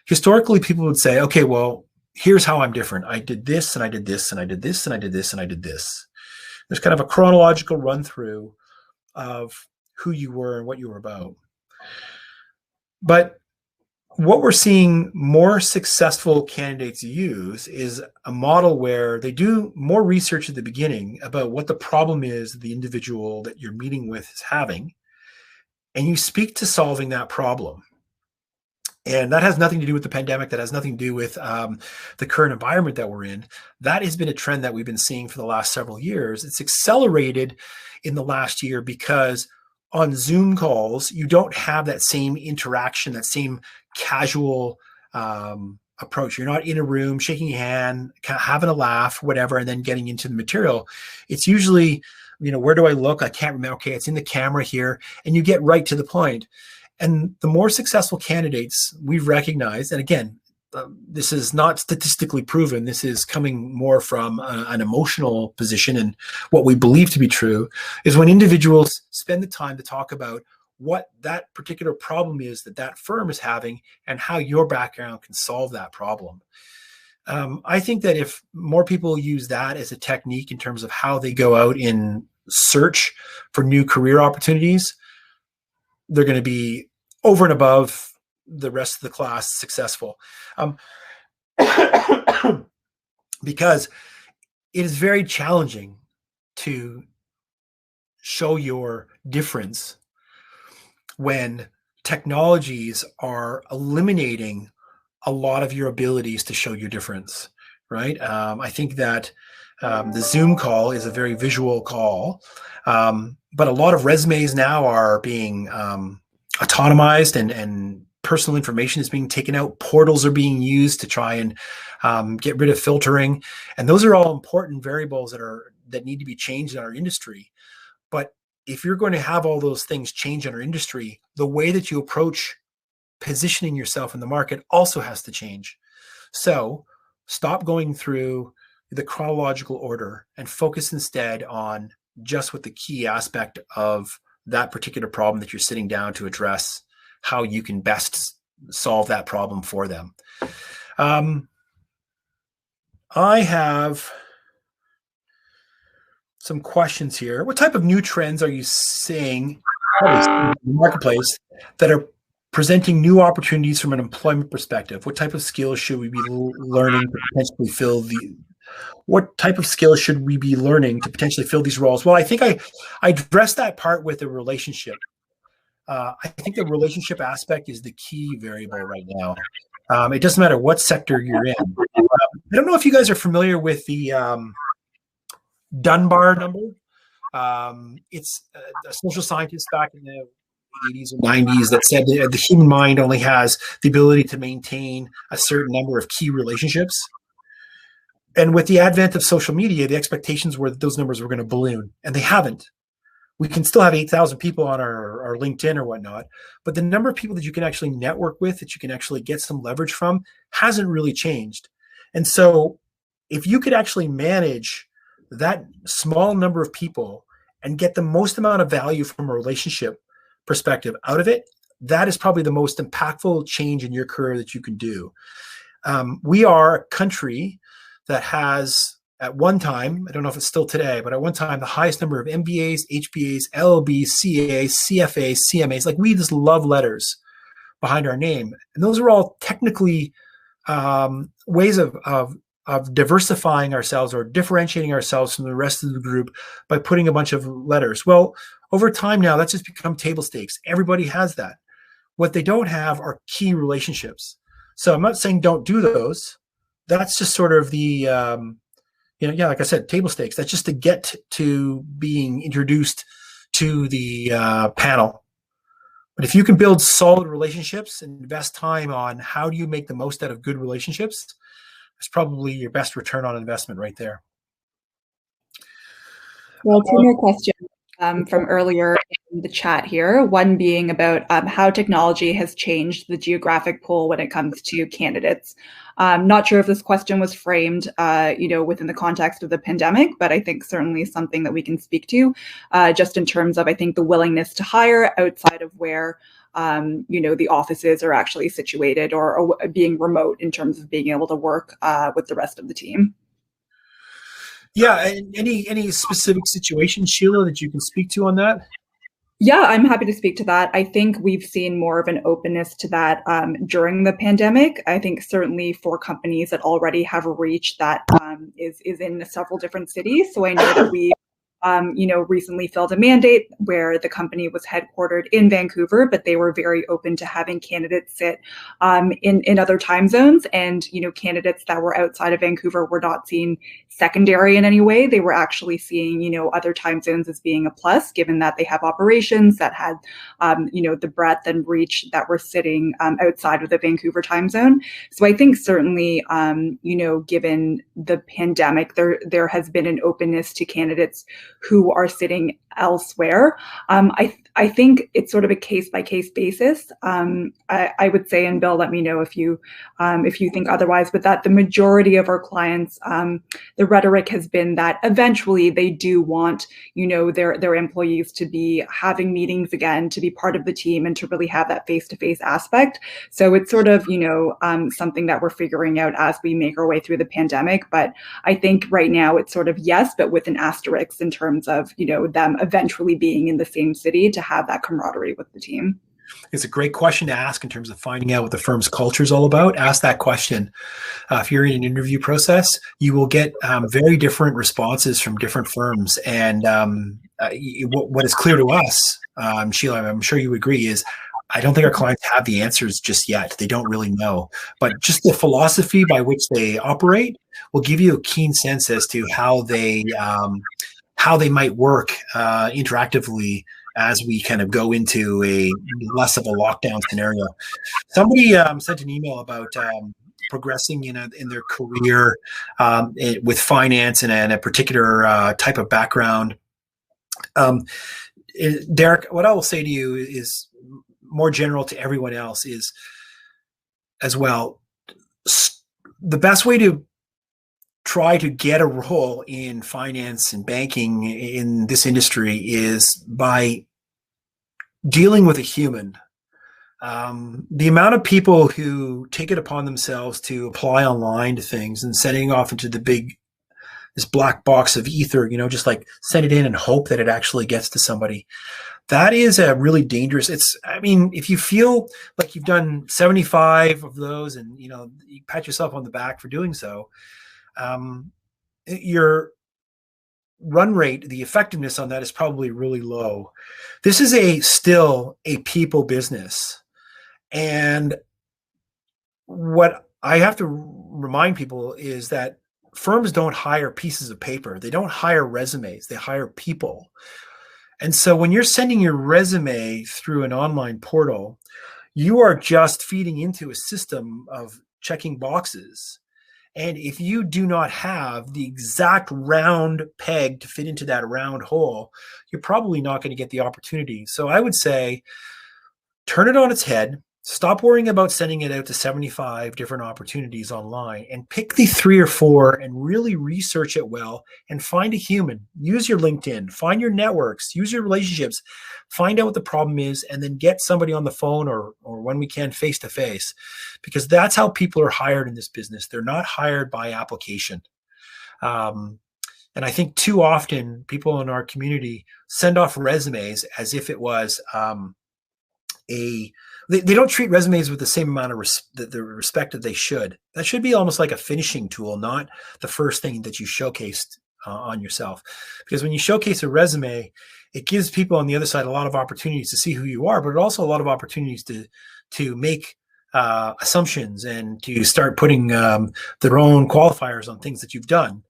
Historically, people would say, okay, well, here's how I'm different. I did this, and I did this, and I did this, and I did this, and I did this. There's kind of a chronological run through of who you were and what you were about. But what we're seeing more successful candidates use is a model where they do more research at the beginning about what the problem is the individual that you're meeting with is having, and you speak to solving that problem. And that has nothing to do with the pandemic. That has nothing to do with the current environment that we're in. That has been a trend that we've been seeing for the last several years. It's accelerated in the last year because on Zoom calls, you don't have that same interaction, that same casual approach. You're not in a room shaking your hand, having a laugh, whatever, and then getting into the material. It's usually, where do I look? I can't remember. Okay, it's in the camera here. And you get right to the point. And the more successful candidates we've recognized, and again, this is not statistically proven, this is coming more from an emotional position and what we believe to be true, is when individuals spend the time to talk about what that particular problem is that that firm is having and how your background can solve that problem. I think that if more people use that as a technique in terms of how they go out in search for new career opportunities, they're going to be over and above the rest of the class successful. Because it is very challenging to show your difference when technologies are eliminating a lot of your abilities to show your difference, right? I think that the Zoom call is a very visual call, but a lot of resumes now are being autonomized and personal information is being taken out. Portals are being used to try and get rid of filtering. And those are all important variables that need to be changed in our industry. But if you're going to have all those things change in our industry, the way that you approach positioning yourself in the market also has to change. So stop going through the chronological order and focus instead on just what the key aspect of that particular problem that you're sitting down to address, how you can best solve that problem for them. I have some questions here. What type of new trends are you seeing in the marketplace that are presenting new opportunities from an employment perspective? What type of skills should we be learning to potentially fill what type of skills should we be learning to potentially fill these roles? Well, I think I addressed that part with the relationship. I think the relationship aspect is the key variable right now. It doesn't matter what sector you're in. I don't know if you guys are familiar with the Dunbar number. It's a social scientist back in the 80s or 90s that said that the human mind only has the ability to maintain a certain number of key relationships. And with the advent of social media, the expectations were that those numbers were going to balloon, and they haven't. We can still have 8,000 people on our LinkedIn or whatnot, but the number of people that you can actually network with, that you can actually get some leverage from, hasn't really changed. And so if you could actually manage that small number of people and get the most amount of value from a relationship perspective out of it, that is probably the most impactful change in your career that you can do. We are a country that has, at one time, I don't know if it's still today, but at one time, the highest number of MBAs, HBAs, LLBs, CAs, CFAs, CMAs. Like, we just love letters behind our name. And those are all technically ways of diversifying ourselves or differentiating ourselves from the rest of the group by putting a bunch of letters. Well, over time now, that's just become table stakes. Everybody has that. What they don't have are key relationships. So I'm not saying don't do those. That's just sort of the, like I said, table stakes. That's just to get to being introduced to the panel. But if you can build solid relationships and invest time on how do you make the most out of good relationships, it's probably your best return on investment right there. Well, two more questions from earlier in the chat here. One being about how technology has changed the geographic pool when it comes to candidates. Not sure if this question was framed, within the context of the pandemic, but I think certainly something that we can speak to, just in terms of, I think, the willingness to hire outside of where the offices are actually situated, or being remote in terms of being able to work with the rest of the team. Yeah, any specific situation, Sheila, that you can speak to on that? Yeah, I'm happy to speak to that. I think we've seen more of an openness to that during the pandemic. I think certainly for companies that already have a reach that is in several different cities. So I know that we recently filled a mandate where the company was headquartered in Vancouver, but they were very open to having candidates sit in other time zones. And, candidates that were outside of Vancouver were not seen secondary in any way. They were actually seeing, other time zones as being a plus, given that they have operations that had, the breadth and reach that were sitting outside of the Vancouver time zone. So I think certainly, given the pandemic, there has been an openness to candidates who are sitting elsewhere. I think it's sort of a case-by-case basis. I would say, and Bill, let me know if you think otherwise, but that the majority of our clients, the rhetoric has been that eventually they do want, their employees to be having meetings again, to be part of the team, and to really have that face-to-face aspect. So it's sort of, something that we're figuring out as we make our way through the pandemic. But I think right now it's sort of yes, but with an asterisk in terms of, them eventually being in the same city to have that camaraderie with the team. It's a great question to ask in terms of finding out what the firm's culture is all about. Ask that question. If you're in an interview process, you will get very different responses from different firms. And what is clear to us, Sheila, I'm sure you agree, is I don't think our clients have the answers just yet. They don't really know. But just the philosophy by which they operate will give you a keen sense as to how they might work interactively as we kind of go into a less of a lockdown scenario. Somebody sent an email about progressing in their career with finance and a particular type of background. Derek, what I will say to you is more general to everyone else is as well. The best way to try to get a role in finance and banking in this industry is by dealing with a human. The amount of people who take it upon themselves to apply online to things and sending off into this black box of ether, just like send it in and hope that it actually gets to somebody. That is a really dangerous. If you feel like you've done 75 of those and, you pat yourself on the back for doing so, your run rate, the effectiveness on that is probably really low. This is still a people business. And what I have to remind people is that firms don't hire pieces of paper. They don't hire resumes. They hire people. And so when you're sending your resume through an online portal, you are just feeding into a system of checking boxes. And if you do not have the exact round peg to fit into that round hole, you're probably not going to get the opportunity. So I would say, turn it on its head. Stop worrying about sending it out to 75 different opportunities online and pick the 3 or 4 and really research it well and find a human. Use your LinkedIn, find your networks, use your relationships, find out what the problem is, and then get somebody on the phone or when we can face to face, because that's how people are hired in this business. They're not hired by application. And I think too often people in our community send off resumes as if it was they don't treat resumes with the same amount of the respect that they should. That should be almost like a finishing tool, not the first thing that you showcased on yourself. Because when you showcase a resume, it gives people on the other side a lot of opportunities to see who you are, but also a lot of opportunities to make assumptions and to start putting their own qualifiers on things that you've done.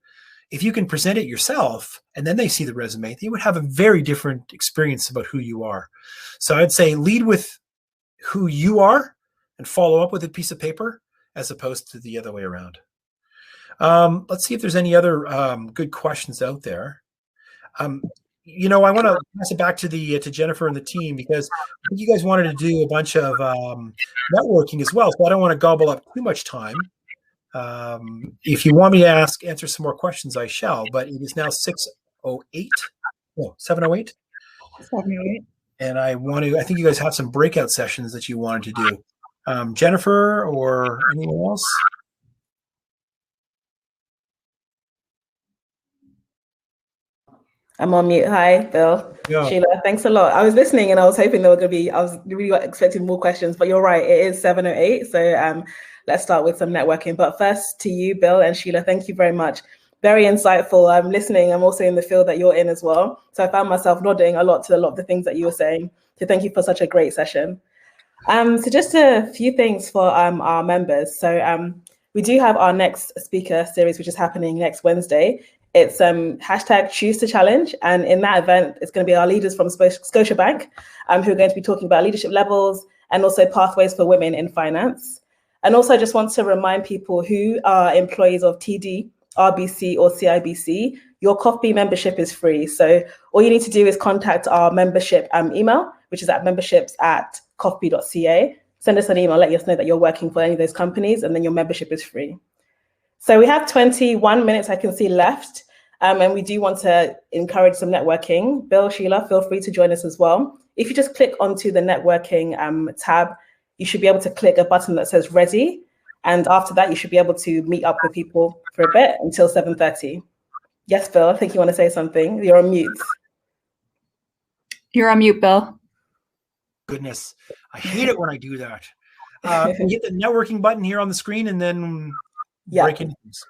If you can present it yourself and then they see the resume, they would have a very different experience about who you are. So I'd say lead with who you are and follow up with a piece of paper as opposed to the other way around. Let's see if there's any other good questions out there. You know, I want to pass it back to to Jennifer and the team, because I think you guys wanted to do a bunch of networking as well. So I don't want to gobble up too much time. If you want me to answer some more questions, I shall. But it is now 6:08. Oh, 7:08. 7:08. And I think you guys have some breakout sessions that you wanted to do. Jennifer or anyone else? I'm on mute. Hi, Bill. Yeah. Sheila, thanks a lot. I was listening and I was hoping there were going to be, I was really expecting more questions, but you're right, it is 7:08. So let's start with some networking. But first to you, Bill and Sheila, thank you very much. Very insightful. I'm listening. I'm also in the field that you're in as well. So I found myself nodding a lot of the things that you were saying. So thank you for such a great session. So just a few things for our members. So we do have our next speaker series, which is happening next Wednesday. It's hashtag Choose to Challenge. And in that event, it's going to be our leaders from Scotiabank who are going to be talking about leadership levels and also pathways for women in finance. And also I just want to remind people who are employees of TD, RBC or CIBC, your COFB membership is free. So all you need to do is contact our membership email, which is at memberships@cofb.ca. Send us an email, let us know that you're working for any of those companies, and then your membership is free. So we have 21 minutes I can see left, and we do want to encourage some networking. Bill, Sheila, feel free to join us as well. If you just click onto the networking tab, you should be able to click a button that says ready. And after that, you should be able to meet up with people for a bit until 7:30. Yes, Bill, I think you want to say something. You're on mute. You're on mute, Bill. Goodness, I hate it when I do that. Hit the networking button here on the screen and then break into things.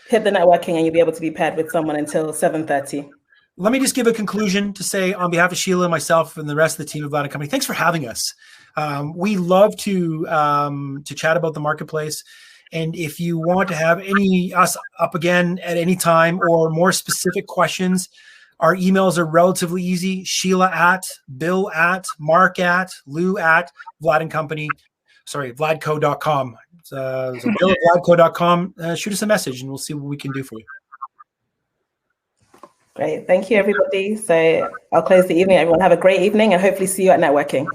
Hit the networking and you'll be able to be paired with someone until 7:30. Let me just give a conclusion to say on behalf of Sheila, myself, and the rest of the team of Vlad & Company, thanks for having us. We love to chat about the marketplace. And if you want to have us up again at any time or more specific questions, our emails are relatively easy. Sheila at, Bill at, Mark at, Lou at, Vlad & Company. Sorry, vladco.com. So Bill at vladco.com. Shoot us a message and we'll see what we can do for you. Great. Thank you, everybody. So I'll close the evening. Everyone have a great evening and hopefully see you at networking.